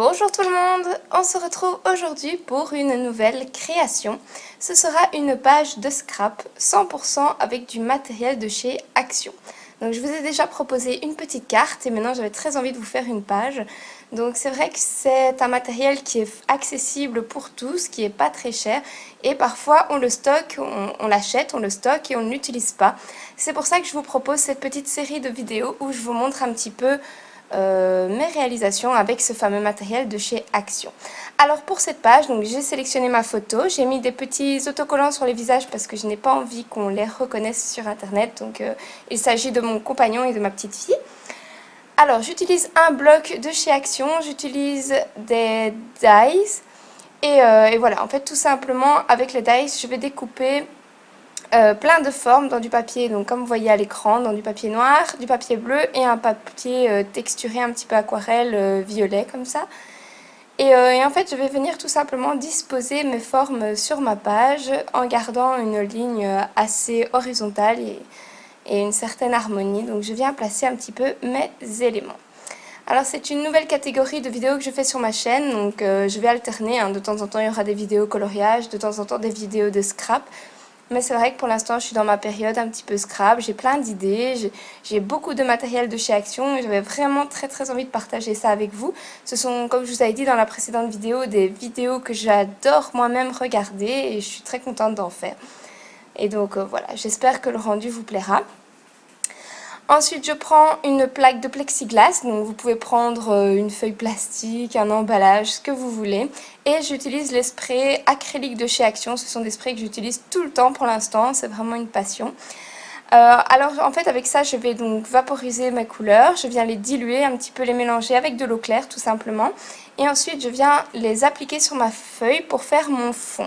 Bonjour tout le monde, on se retrouve aujourd'hui pour une nouvelle création. Ce sera une page de scrap 100% avec du matériel de chez Action. Donc je vous ai déjà proposé une petite carte et maintenant j'avais très envie de vous faire une page. Donc c'est vrai que c'est un matériel qui est accessible pour tous, qui est pas très cher et parfois on le stocke, on l'achète, on le stocke et on ne l'utilise pas. C'est pour ça que je vous propose cette petite série de vidéos où je vous montre un petit peu mes réalisations avec ce fameux matériel de chez Action. Alors pour cette page, donc j'ai sélectionné ma photo, j'ai mis des petits autocollants sur les visages parce que je n'ai pas envie qu'on les reconnaisse sur internet, donc il s'agit de mon compagnon et de ma petite fille. Alors j'utilise un bloc de chez Action, j'utilise des dies et voilà, en fait tout simplement avec les dies je vais découper plein de formes dans du papier, donc comme vous voyez à l'écran, dans du papier noir, du papier bleu et un papier texturé un petit peu aquarelle violet comme ça. Et en fait je vais venir tout simplement disposer mes formes sur ma page en gardant une ligne assez horizontale et une certaine harmonie. Donc je viens placer un petit peu mes éléments. Alors c'est une nouvelle catégorie de vidéos que je fais sur ma chaîne, donc je vais alterner, hein. De temps en temps il y aura des vidéos coloriage, de temps en temps des vidéos de scrap. Mais c'est vrai que pour l'instant, je suis dans ma période un petit peu scrap, j'ai plein d'idées, j'ai beaucoup de matériel de chez Action et j'avais vraiment très envie de partager ça avec vous. Ce sont, comme je vous avais dit dans la précédente vidéo, des vidéos que j'adore moi-même regarder et je suis très contente d'en faire. Et donc voilà, j'espère que le rendu vous plaira. Ensuite, je prends une plaque de plexiglas, donc vous pouvez prendre une feuille plastique, un emballage, ce que vous voulez. Et j'utilise les sprays acryliques de chez Action, ce sont des sprays que j'utilise tout le temps pour l'instant, c'est vraiment une passion. Alors en fait avec ça je vais donc vaporiser mes couleurs, je viens les diluer, un petit peu les mélanger avec de l'eau claire tout simplement. Et ensuite je viens les appliquer sur ma feuille pour faire mon fond.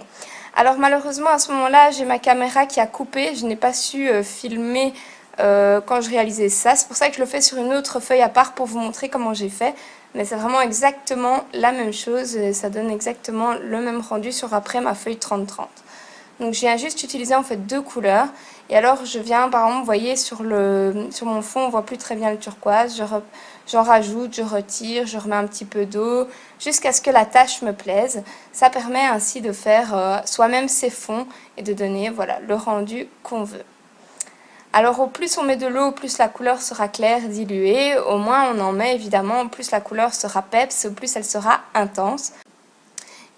Alors malheureusement à ce moment-là j'ai ma caméra qui a coupé, je n'ai pas su filmer quand je réalisais ça. C'est pour ça que je le fais sur une autre feuille à part pour vous montrer comment j'ai fait. Mais c'est vraiment exactement la même chose et ça donne exactement le même rendu sur après ma feuille 30-30. Donc je viens juste utiliser en fait deux couleurs. Et alors je viens par exemple, vous voyez sur mon fond on voit plus très bien le turquoise. J'en rajoute, je retire, je remets un petit peu d'eau jusqu'à ce que la tache me plaise. Ça permet ainsi de faire soi-même ses fonds et de donner voilà, le rendu qu'on veut. Alors au plus on met de l'eau, au plus la couleur sera claire, diluée. Au moins on en met évidemment, au plus la couleur sera peps, au plus elle sera intense.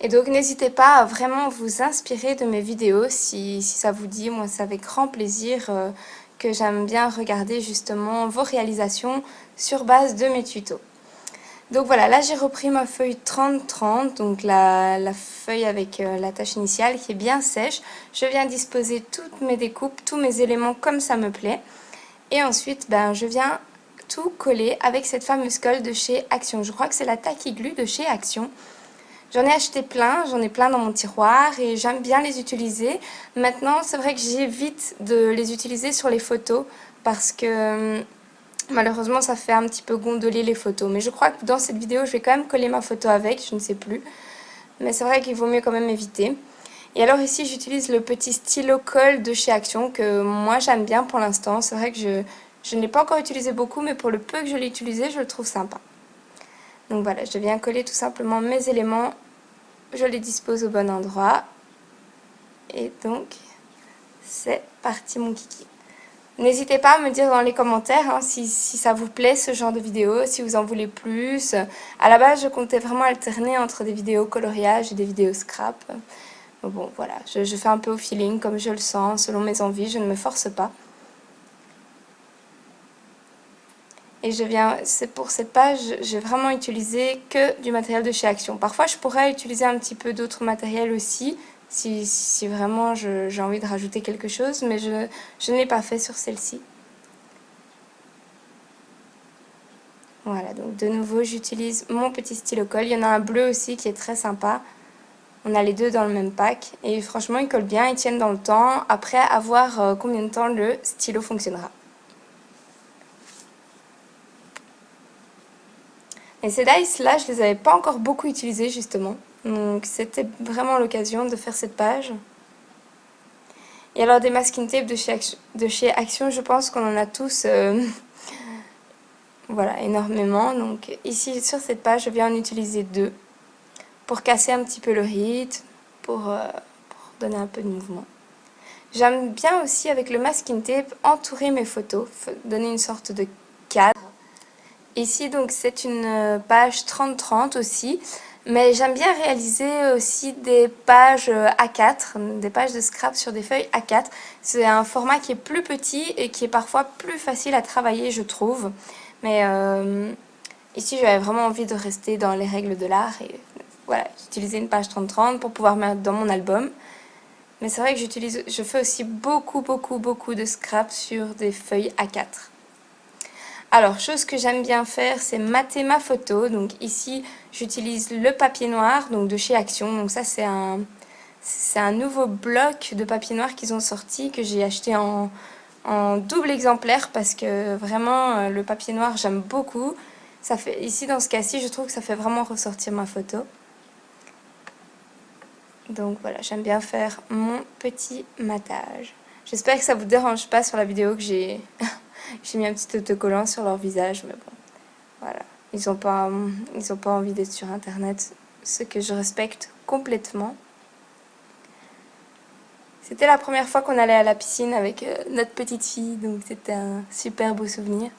Et donc n'hésitez pas à vraiment vous inspirer de mes vidéos si ça vous dit. Moi c'est avec grand plaisir que j'aime bien regarder justement vos réalisations sur base de mes tutos. Donc voilà, là j'ai repris ma feuille 30-30, donc la feuille avec la tache initiale qui est bien sèche. Je viens disposer toutes mes découpes, tous mes éléments comme ça me plaît. Et ensuite, je viens tout coller avec cette fameuse colle de chez Action. Je crois que c'est la Tacky Glue de chez Action. J'en ai acheté plein, j'en ai plein dans mon tiroir et j'aime bien les utiliser. Maintenant, c'est vrai que j'évite de les utiliser sur les photos parce que malheureusement, ça fait un petit peu gondoler les photos. Mais je crois que dans cette vidéo, je vais quand même coller ma photo avec, je ne sais plus. Mais c'est vrai qu'il vaut mieux quand même éviter. Et alors ici, j'utilise le petit stylo colle de chez Action que moi j'aime bien pour l'instant. C'est vrai que je ne l'ai pas encore utilisé beaucoup, mais pour le peu que je l'ai utilisé, je le trouve sympa. Donc voilà, je viens coller tout simplement mes éléments. Je les dispose au bon endroit. Et donc, c'est parti mon kiki. N'hésitez pas à me dire dans les commentaires si ça vous plaît ce genre de vidéo, si vous en voulez plus. À la base, je comptais vraiment alterner entre des vidéos coloriage et des vidéos scrap. Bon, voilà, je fais un peu au feeling, comme je le sens, selon mes envies, je ne me force pas. Et c'est pour cette page, j'ai vraiment utilisé que du matériel de chez Action. Parfois, je pourrais utiliser un petit peu d'autres matériel aussi, si vraiment j'ai envie de rajouter quelque chose, mais je ne l'ai pas fait sur celle-ci. Voilà, donc de nouveau, j'utilise mon petit stylo colle. Il y en a un bleu aussi qui est très sympa. On a les deux dans le même pack. Et franchement, ils collent bien, ils tiennent dans le temps. Après, à voir combien de temps le stylo fonctionnera. Et ces dice-là, je les avais pas encore beaucoup utilisés, justement. Donc, c'était vraiment l'occasion de faire cette page. Et alors, des masking tape de chez Action, je pense qu'on en a tous... voilà, énormément. Donc ici sur cette page, je viens en utiliser 2 pour casser un petit peu le rythme, pour donner un peu de mouvement. J'aime bien aussi avec le masking tape entourer mes photos, donner une sorte de cadre. Ici donc c'est une page 30-30 aussi, mais j'aime bien réaliser aussi des pages A4, des pages de scrap sur des feuilles A4. C'est un format qui est plus petit et qui est parfois plus facile à travailler, je trouve. Mais ici j'avais vraiment envie de rester dans les règles de l'art et voilà, j'utilisais une page 30-30 pour pouvoir mettre dans mon album. Mais c'est vrai que je fais aussi beaucoup de scrap sur des feuilles A4. Alors, chose que j'aime bien faire, c'est mater ma photo. Donc ici, j'utilise le papier noir donc de chez Action. Donc ça, c'est un nouveau bloc de papier noir qu'ils ont sorti, que j'ai acheté en double exemplaire parce que vraiment, le papier noir, j'aime beaucoup. Ça fait, ici, dans ce cas-ci, je trouve que ça fait vraiment ressortir ma photo. Donc voilà, j'aime bien faire mon petit matage. J'espère que ça vous dérange pas sur la vidéo que j'ai mis un petit autocollant sur leur visage, mais bon, voilà. Ils ont pas envie d'être sur internet, ce que je respecte complètement. C'était la première fois qu'on allait à la piscine avec notre petite fille, donc c'était un super beau souvenir.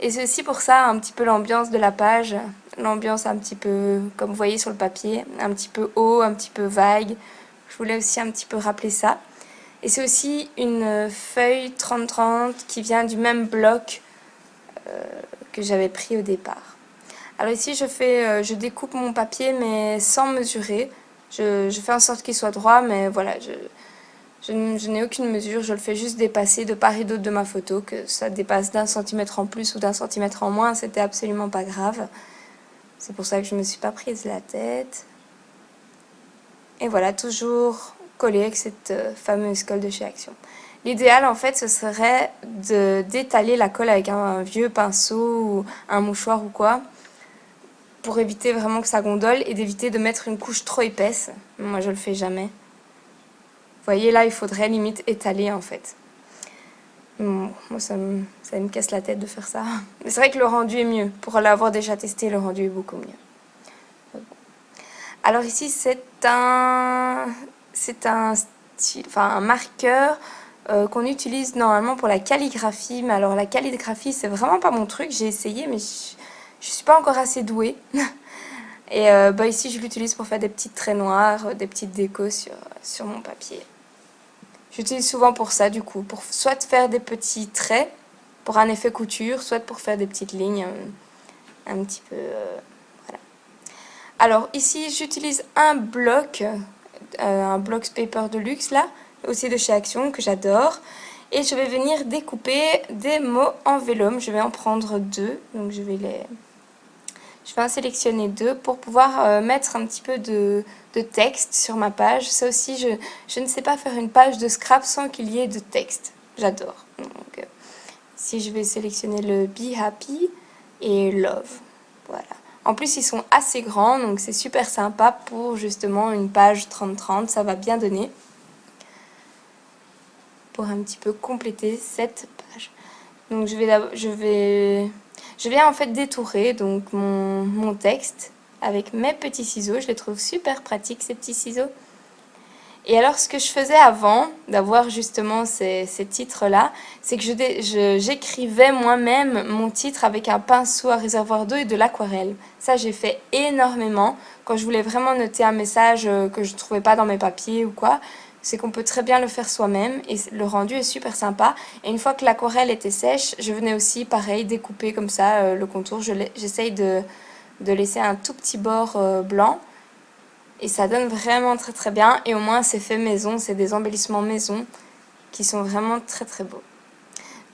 Et c'est aussi pour ça un petit peu l'ambiance de la page, l'ambiance un petit peu, comme vous voyez sur le papier, un petit peu haut, un petit peu vague. Je voulais aussi un petit peu rappeler ça. Et c'est aussi une feuille 30-30 qui vient du même bloc que j'avais pris au départ. Alors ici je découpe mon papier mais sans mesurer. Je fais en sorte qu'il soit droit, mais voilà, je n'ai aucune mesure, je le fais juste dépasser de part et d'autre de ma photo, que ça dépasse d'1 centimètre en plus ou d'1 centimètre en moins, c'était absolument pas grave. C'est pour ça que je me suis pas prise la tête. Et voilà, toujours collé avec cette fameuse colle de chez Action. L'idéal en fait ce serait d'étaler la colle avec un vieux pinceau ou un mouchoir ou quoi, pour éviter vraiment que ça gondole et d'éviter de mettre une couche trop épaisse. Moi je le fais jamais. Vous voyez là, il faudrait limite étaler en fait. Bon, moi ça me casse la tête de faire ça. Mais c'est vrai que le rendu est mieux. Pour l'avoir déjà testé, le rendu est beaucoup mieux. Alors ici c'est un marqueur qu'on utilise normalement pour la calligraphie. Mais alors la calligraphie c'est vraiment pas mon truc. J'ai essayé mais je suis pas encore assez douée. Et ici je l'utilise pour faire des petits traits noirs, des petites décos sur mon papier. J'utilise souvent pour ça du coup, pour soit faire des petits traits pour un effet couture, soit pour faire des petites lignes un petit peu... voilà. Alors ici j'utilise un bloc paper de luxe là, aussi de chez Action que j'adore. Et je vais venir découper des mots en vellum, je vais en prendre 2, donc je vais en sélectionner 2 pour pouvoir mettre un petit peu de texte sur ma page. Ça aussi, je ne sais pas faire une page de scrap sans qu'il y ait de texte. J'adore. Donc, ici, je vais sélectionner le Be Happy et Love. Voilà. En plus, ils sont assez grands, donc c'est super sympa pour justement une page 30-30. Ça va bien donner pour un petit peu compléter cette page. Donc, je viens en fait détourer donc mon texte avec mes petits ciseaux. Je les trouve super pratiques ces petits ciseaux. Et alors ce que je faisais avant d'avoir justement ces titres-là, c'est que j'écrivais moi-même mon titre avec un pinceau à réservoir d'eau et de l'aquarelle. Ça j'ai fait énormément quand je voulais vraiment noter un message que je ne trouvais pas dans mes papiers ou quoi. C'est qu'on peut très bien le faire soi-même et le rendu est super sympa. Et une fois que l'aquarelle était sèche, je venais aussi pareil découper comme ça le contour. J'essaye de laisser un tout petit bord blanc. Et ça donne vraiment très très bien. Et au moins c'est fait maison, c'est des embellissements maison qui sont vraiment très très beaux.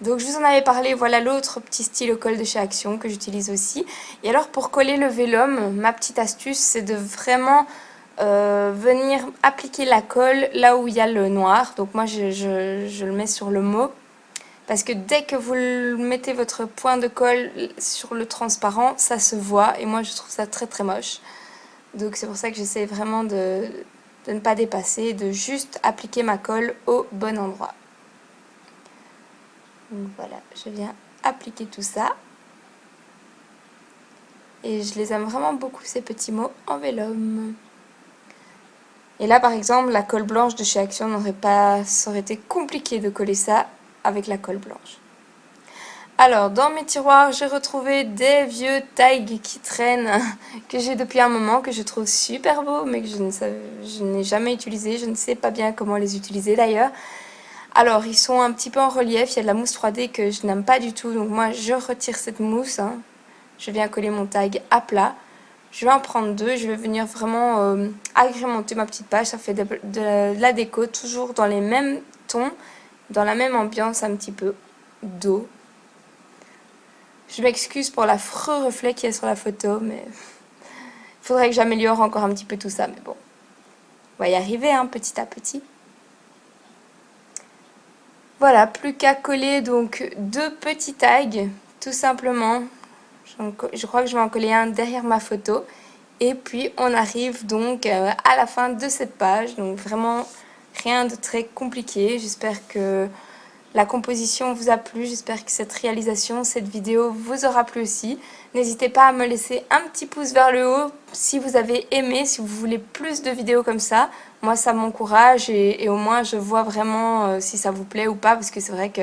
Donc je vous en avais parlé, voilà l'autre petit stylo colle de chez Action que j'utilise aussi. Et alors pour coller le vellum, ma petite astuce c'est de vraiment venir appliquer la colle là où il y a le noir. Donc moi je le mets sur le mot. Parce que dès que vous mettez votre point de colle sur le transparent, ça se voit. Et moi je trouve ça très très moche. Donc c'est pour ça que j'essaie vraiment de ne pas dépasser, de juste appliquer ma colle au bon endroit. Donc voilà, je viens appliquer tout ça. Et je les aime vraiment beaucoup, ces petits mots en vélum. Et là, par exemple, la colle blanche de chez Action ça aurait été compliqué de coller ça avec la colle blanche. Alors, dans mes tiroirs, j'ai retrouvé des vieux tags qui traînent, que j'ai depuis un moment, que je trouve super beaux, mais que je n'ai jamais utilisé. Je ne sais pas bien comment les utiliser d'ailleurs. Alors, ils sont un petit peu en relief, il y a de la mousse 3D que je n'aime pas du tout, donc moi je retire cette mousse. Je viens coller mon tag à plat. Je vais en prendre 2, je vais venir vraiment agrémenter ma petite page. Ça fait de la déco, toujours dans les mêmes tons, dans la même ambiance un petit peu d'eau. Je m'excuse pour l'affreux reflet qu'il y a sur la photo, mais il faudrait que j'améliore encore un petit peu tout ça. Mais bon, on va y arriver petit à petit. Voilà, plus qu'à coller donc 2 petits tags, tout simplement. Je crois que je vais en coller un derrière ma photo. Et puis on arrive donc à la fin de cette page. Donc vraiment rien de très compliqué. J'espère que la composition vous a plu. J'espère que cette réalisation, cette vidéo vous aura plu aussi. N'hésitez pas à me laisser un petit pouce vers le haut si vous avez aimé, si vous voulez plus de vidéos comme ça. Moi ça m'encourage et au moins je vois vraiment si ça vous plaît ou pas. Parce que c'est vrai que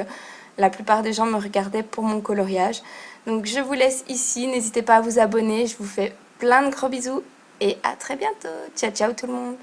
la plupart des gens me regardaient pour mon coloriage. Donc je vous laisse ici, n'hésitez pas à vous abonner, je vous fais plein de gros bisous et à très bientôt. Ciao ciao tout le monde.